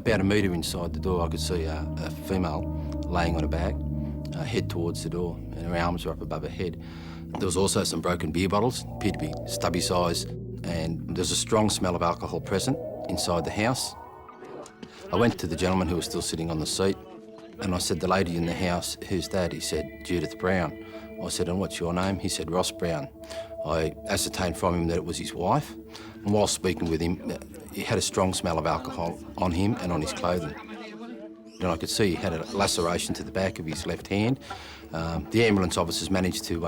About a metre inside the door, I could see a female laying on her back, head towards the door, and her arms were up above her head. There was also some broken beer bottles, appeared to be stubby size, and there was a strong smell of alcohol present inside the house. I went to the gentleman who was still sitting on the seat, and I said, "The lady in the house, who's that?" He said, "Judith Brown." I said, "And what's your name?" He said, "Ross Brown." I ascertained from him that it was his wife, and while speaking with him, he had a strong smell of alcohol on him and on his clothing. And I could see he had a laceration to the back of his left hand. The ambulance officers managed to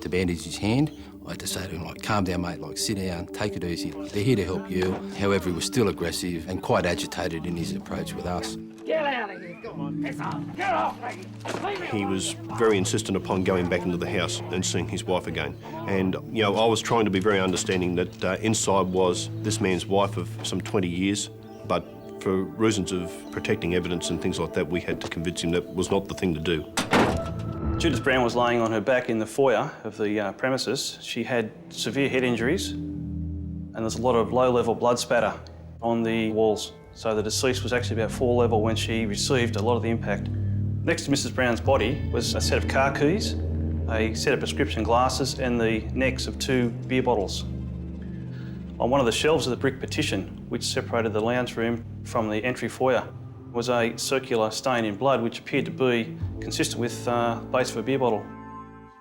bandage his hand. I had to say to him, like, "Calm down, mate, like, sit down, take it easy. They're here to help you." However, he was still aggressive and quite agitated in his approach with us. Get out of here, come on, piss off, get off me. He was very insistent upon going back into the house and seeing his wife again. And, you know, I was trying to be very understanding that inside was this man's wife of some 20 years, but for reasons of protecting evidence and things like that, we had to convince him that was not the thing to do. Judith Brown was laying on her back in the foyer of the premises. She had severe head injuries, and there's a lot of low-level blood spatter on the walls. So the deceased was actually about floor level when she received a lot of the impact. Next to Mrs. Brown's body was a set of car keys, a set of prescription glasses, and the necks of 2 beer bottles. On one of the shelves of the brick partition, which separated the lounge room from the entry foyer, was a circular stain in blood which appeared to be consistent with the base of a beer bottle.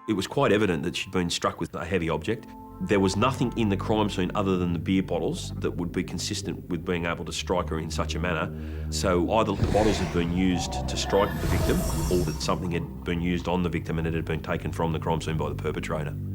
It was quite evident that she'd been struck with a heavy object. There was nothing in the crime scene other than the beer bottles that would be consistent with being able to strike her in such a manner. So either the bottles had been used to strike the victim, or that something had been used on the victim and it had been taken from the crime scene by the perpetrator.